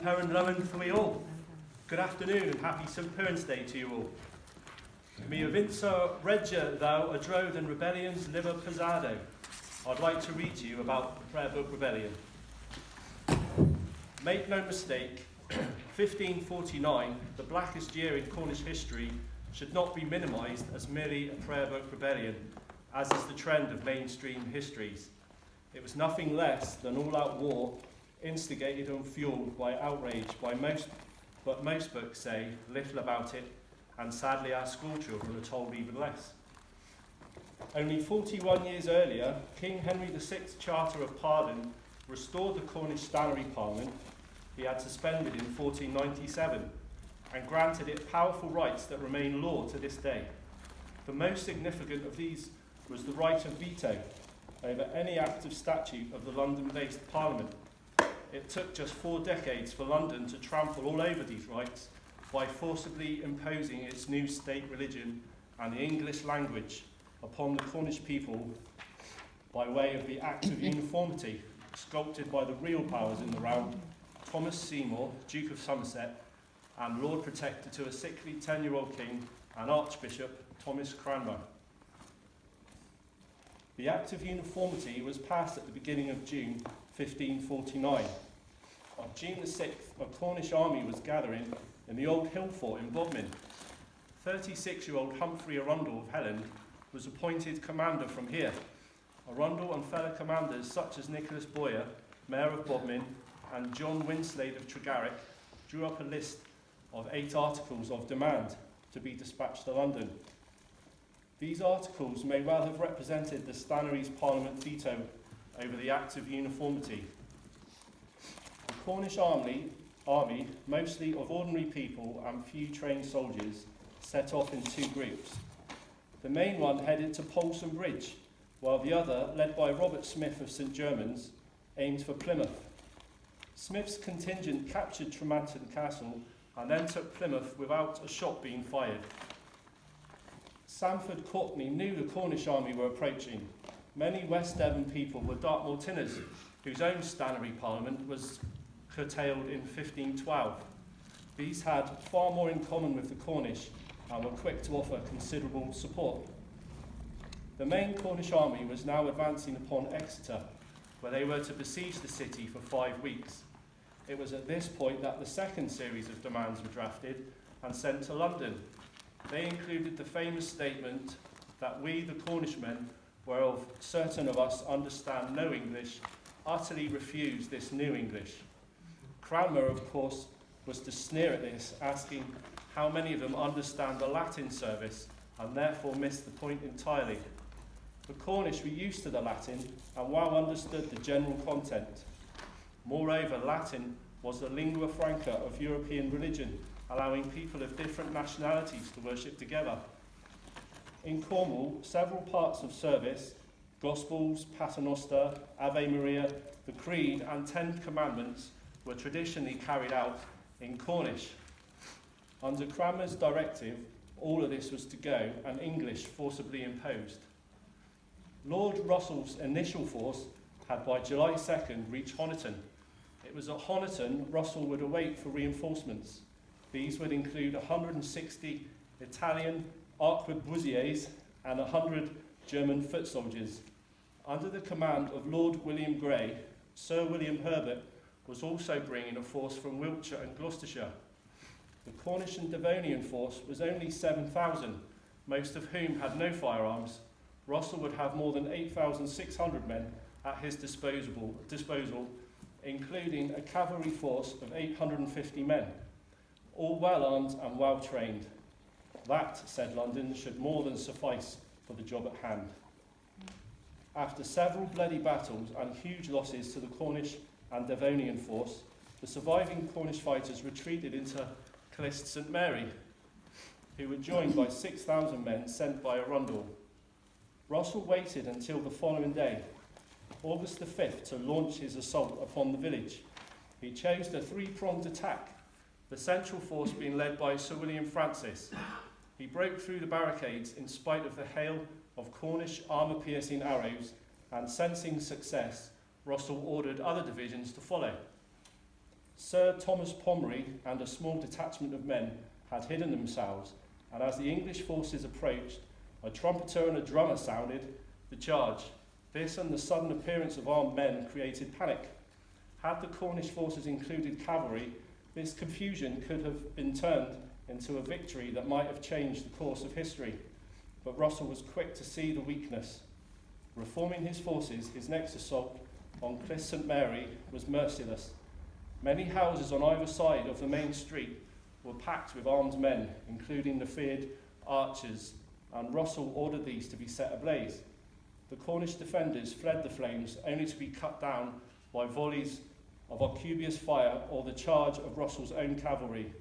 Penryn Lowen for me all. Good afternoon and happy St Piran's Day to you all. Mi avinso reggia thou a drodd and rebellions liver pesado. I'd like to read to you about the prayer book Rebellion. Make no mistake, 1549, the blackest year in Cornish history, should not be minimised as merely a prayer book rebellion, as is the trend of mainstream histories. It was nothing less than all-out war, instigated and fueled by outrage but most books say little about it, and sadly our schoolchildren are told even less. Only 41 years earlier, King Henry VI's Charter of Pardon restored the Cornish Stanary Parliament he had suspended in 1497 and granted it powerful rights that remain law to this day. The most significant of these was the right of veto over any act of statute of the London-based Parliament. It took just 4 decades for London to trample all over these rights by forcibly imposing its new state religion and the English language upon the Cornish people by way of the Act of Uniformity, sculpted by the real powers in the realm, Thomas Seymour, Duke of Somerset, and Lord Protector to a sickly 10-year-old king and Archbishop Thomas Cranmer. The Act of Uniformity was passed at the beginning of June 1549. On June the 6th, a Cornish army was gathering in the old hill fort in Bodmin. 36-year-old Humphrey Arundel of Helland was appointed commander from here. Arundel and fellow commanders such as Nicholas Boyer, Mayor of Bodmin, and John Winslade of Tregarrick drew up a list of 8 articles of demand to be dispatched to London. These articles may well have represented the Stannary's Parliament veto over the Act of Uniformity. The Cornish army, mostly of ordinary people and few trained soldiers, set off in 2 groups. The main one headed to Polson Bridge, while the other, led by Robert Smith of St Germans, aimed for Plymouth. Smith's contingent captured Tremanton Castle and then took Plymouth without a shot being fired. Sandford Courtenay knew the Cornish army were approaching. Many West Devon people were Dartmoor Tinners, whose own Stanary Parliament was curtailed in 1512. These had far more in common with the Cornish and were quick to offer considerable support. The main Cornish army was now advancing upon Exeter, where they were to besiege the city for 5 weeks. It was at this point that the second series of demands were drafted and sent to London. They included the famous statement that we, the Cornishmen, whereof certain of us understand no English, utterly refuse this new English. Cranmer, of course, was to sneer at this, asking how many of them understand the Latin service and therefore miss the point entirely. The Cornish were used to the Latin and well understood the general content. Moreover, Latin was the lingua franca of European religion, allowing people of different nationalities to worship together. In Cornwall, several parts of service, Gospels, Paternoster, Ave Maria, the Creed and 10 Commandments were traditionally carried out in Cornish. Under Cranmer's directive, all of this was to go and English forcibly imposed. Lord Russell's initial force had by July 2nd reached Honiton. It was at Honiton Russell would await for reinforcements. These would include 160 Italian arquebusiers and 100 German foot soldiers. Under the command of Lord William Grey, Sir William Herbert was also bringing a force from Wiltshire and Gloucestershire. The Cornish and Devonian force was only 7,000, most of whom had no firearms. Russell would have more than 8,600 men at his disposal, including a cavalry force of 850 men, all well armed and well trained. That, said London, should more than suffice for the job at hand. After several bloody battles and huge losses to the Cornish and Devonian force, the surviving Cornish fighters retreated into Clyst St Mary, who were joined by 6,000 men sent by Arundel. Russell waited until the following day, August the 5th, to launch his assault upon the village. He chose a 3-pronged attack, the central force being led by Sir William Francis. He broke through the barricades in spite of the hail of Cornish armour-piercing arrows, and sensing success, Russell ordered other divisions to follow. Sir Thomas Pomeroy and a small detachment of men had hidden themselves, and as the English forces approached, a trumpeter and a drummer sounded the charge. This and the sudden appearance of armed men created panic. Had the Cornish forces included cavalry, this confusion could have been turned into a victory that might have changed the course of history. But Russell was quick to see the weakness. Reforming his forces, his next assault on Cliff St Mary was merciless. Many houses on either side of the main street were packed with armed men, including the feared archers, and Russell ordered these to be set ablaze. The Cornish defenders fled the flames, only to be cut down by volleys of arquebusious fire or the charge of Russell's own cavalry.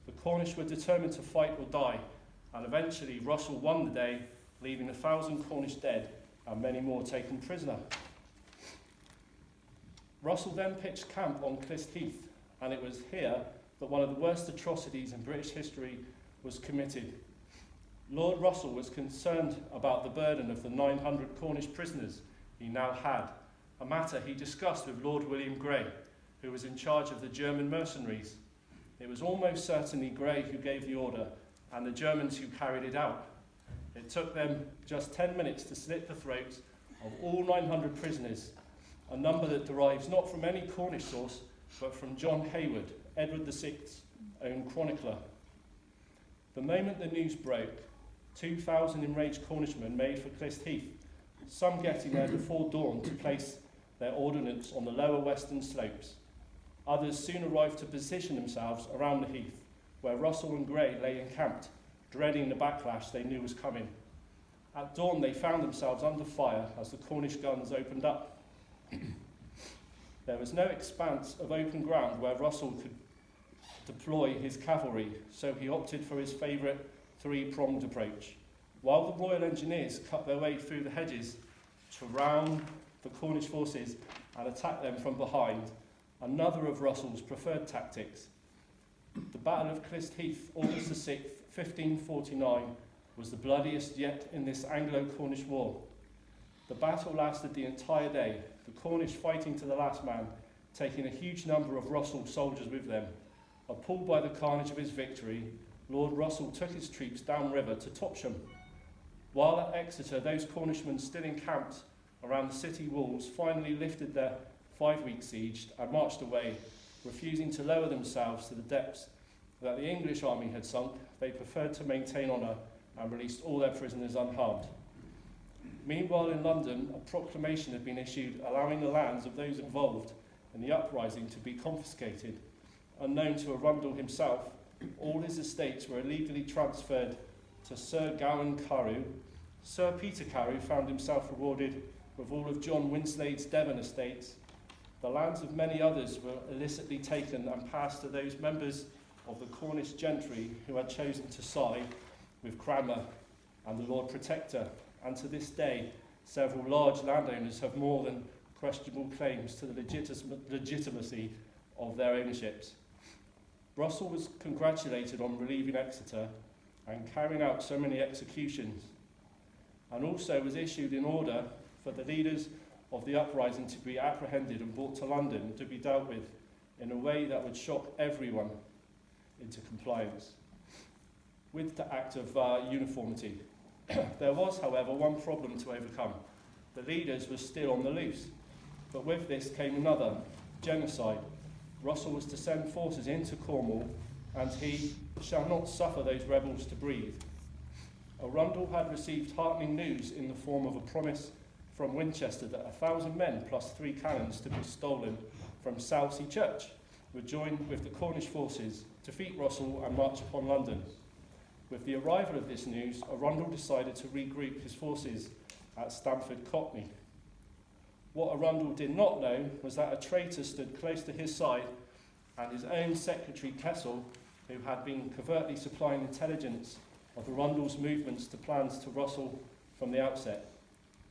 The Cornish were determined to fight or die, and eventually Russell won the day, leaving 1,000 Cornish dead and many more taken prisoner. Russell then pitched camp on Clyst Heath, and it was here that one of the worst atrocities in British history was committed. Lord Russell was concerned about the burden of the 900 Cornish prisoners he now had, a matter he discussed with Lord William Grey, who was in charge of the German mercenaries. It was almost certainly Grey who gave the order, and the Germans who carried it out. It took them just 10 minutes to slit the throats of all 900 prisoners, a number that derives not from any Cornish source, but from John Hayward, Edward VI's own chronicler. The moment the news broke, 2,000 enraged Cornishmen made for Clyst Heath, some getting there before dawn to place their ordnance on the lower western slopes. Others soon arrived to position themselves around the heath, where Russell and Grey lay encamped, dreading the backlash they knew was coming. At dawn, they found themselves under fire as the Cornish guns opened up. There was no expanse of open ground where Russell could deploy his cavalry, so he opted for his favourite three-pronged approach. While the Royal Engineers cut their way through the hedges to round the Cornish forces and attack them from behind, another of Russell's preferred tactics. The Battle of Clyst Heath, August the 6th, 1549, was the bloodiest yet in this Anglo-Cornish war. The battle lasted the entire day, the Cornish fighting to the last man, taking a huge number of Russell's soldiers with them. Appalled by the carnage of his victory, Lord Russell took his troops downriver to Topsham. While at Exeter, those Cornishmen still encamped around the city walls finally lifted their 5-week siege and marched away, refusing to lower themselves to the depths that the English army had sunk. They preferred to maintain honour and released all their prisoners unharmed. Meanwhile, in London, a proclamation had been issued allowing the lands of those involved in the uprising to be confiscated. Unknown to Arundel himself, all his estates were illegally transferred to Sir Gawain Carew. Sir Peter Carew found himself rewarded with all of John Winslade's Devon estates. The lands of many others were illicitly taken and passed to those members of the Cornish gentry who had chosen to side with Cranmer and the Lord Protector, and to this day several large landowners have more than questionable claims to the legitimacy of their ownerships. Russell was congratulated on relieving Exeter and carrying out so many executions, and also was issued an order for the leaders of the uprising to be apprehended and brought to London to be dealt with in a way that would shock everyone into compliance with the Act of Uniformity. There was, however, one problem to overcome. The leaders were still on the loose, but with this came another, genocide. Russell was to send forces into Cornwall, and he shall not suffer those rebels to breathe. Arundel had received heartening news in the form of a promise from Winchester that 1,000 men plus 3 cannons to be stolen from Southsea Church would join with the Cornish forces, defeat Russell and march upon London. With the arrival of this news, Arundel decided to regroup his forces at Stamford Cockney. What Arundel did not know was that a traitor stood close to his side, and his own secretary Kessel, who had been covertly supplying intelligence of Arundel's movements to plans to Russell from the outset.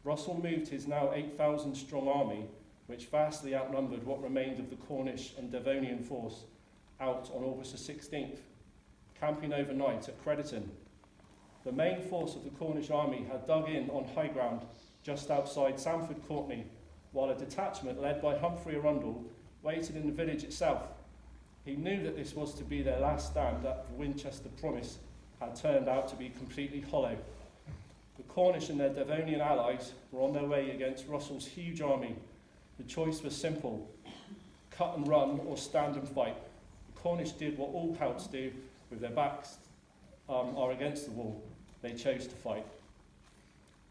Russell moved his now 8,000 strong army, which vastly outnumbered what remained of the Cornish and Devonian force, out on August the 16th, camping overnight at Crediton. The main force of the Cornish army had dug in on high ground just outside Stamford Cockney, while a detachment led by Humphrey Arundel waited in the village itself, He knew that this was to be their last stand, that the Winchester promise had turned out to be completely hollow. The Cornish and their Devonian allies were on their way against Russell's huge army. The choice was simple: cut and run or stand and fight. The Cornish did what all Celts do with their backs are against the wall. They chose to fight.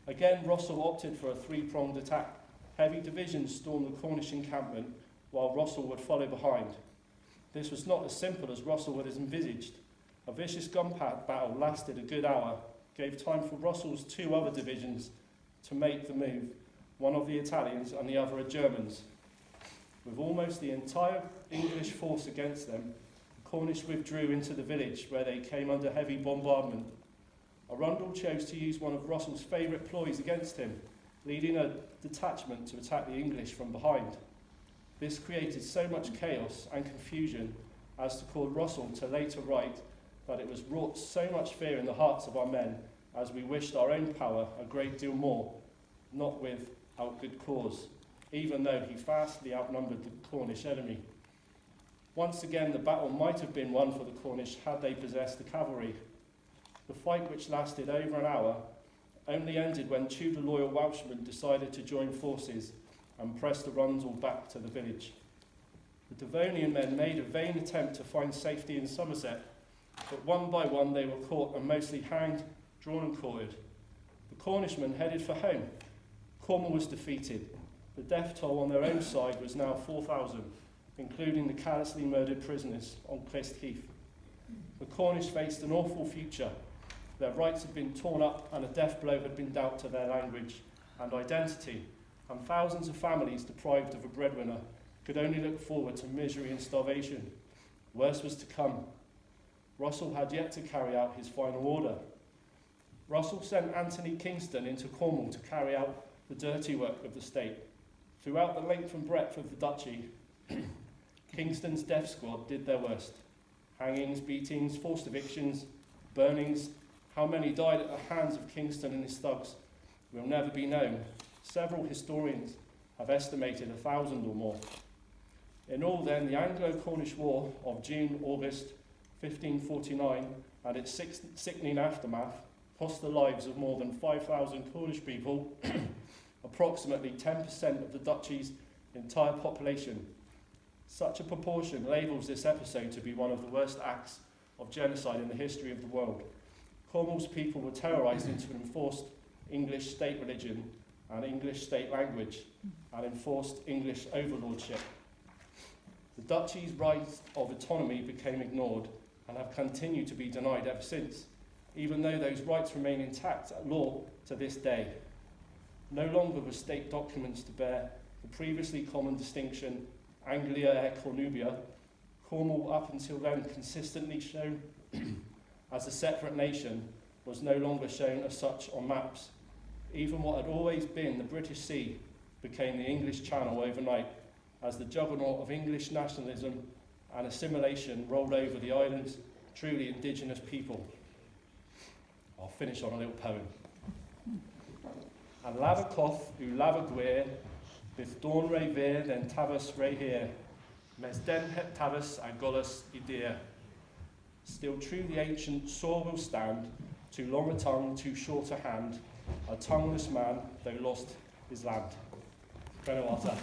Again, Russell opted for a three-pronged attack. Heavy divisions stormed the Cornish encampment, while Russell would follow behind. This was not as simple as Russell had envisaged. A vicious gun battle lasted a good hour, gave time for Russell's two other divisions to make the move, one of the Italians and the other a Germans. With almost the entire English force against them, the Cornish withdrew into the village, where they came under heavy bombardment. Arundel chose to use one of Russell's favourite ploys against him, leading a detachment to attack the English from behind. This created so much chaos and confusion as to cause Russell to later write that it was wrought so much fear in the hearts of our men, as we wished our own power a great deal more, not without good cause, even though he vastly outnumbered the Cornish enemy. Once again, the battle might have been won for the Cornish had they possessed the cavalry. The fight, which lasted over an hour, only ended when Tudor loyal Welshmen decided to join forces and press the Arundel back to the village. The Devonian men made a vain attempt to find safety in Somerset, but one by one they were caught and mostly hanged, drawn and quartered. The Cornishmen headed for home. Cornwall was defeated. The death toll on their own side was now 4,000, including the callously murdered prisoners on Clyst Heath. The Cornish faced an awful future. Their rights had been torn up and a death blow had been dealt to their language and identity, and thousands of families deprived of a breadwinner could only look forward to misery and starvation. Worse was to come. Russell had yet to carry out his final order. Russell sent Anthony Kingston into Cornwall to carry out the dirty work of the state. Throughout the length and breadth of the duchy, Kingston's death squad did their worst. Hangings, beatings, forced evictions, burnings. How many died at the hands of Kingston and his thugs will never be known. Several historians have estimated 1,000 or more. In all then, the Anglo-Cornish War of June-August 1549 and its sickening aftermath cost the lives of more than 5,000 Cornish people, approximately 10% of the duchy's entire population. Such a proportion labels this episode to be one of the worst acts of genocide in the history of the world. Cornwall's people were terrorised into an enforced English state religion and English state language and enforced English overlordship. The duchy's rights of autonomy became ignored and have continued to be denied ever since, even though those rights remain intact at law to this day. No longer were state documents to bear the previously common distinction Anglia et Cornubia. Cornwall, up until then consistently shown as a separate nation, was no longer shown as such on maps. Even what had always been the British Sea became the English Channel overnight, as the juggernaut of English nationalism and assimilation rolled over the island's truly indigenous people. I'll finish on a little poem. And Lavacoth u Lavagwyr, bydd dawn rei fyr then tafas rei hir, mes den het tafas a golus I dir. Still true the ancient saw will stand, too long a tongue, too short a hand, a tongueless man, though lost his land. Brenna Wata.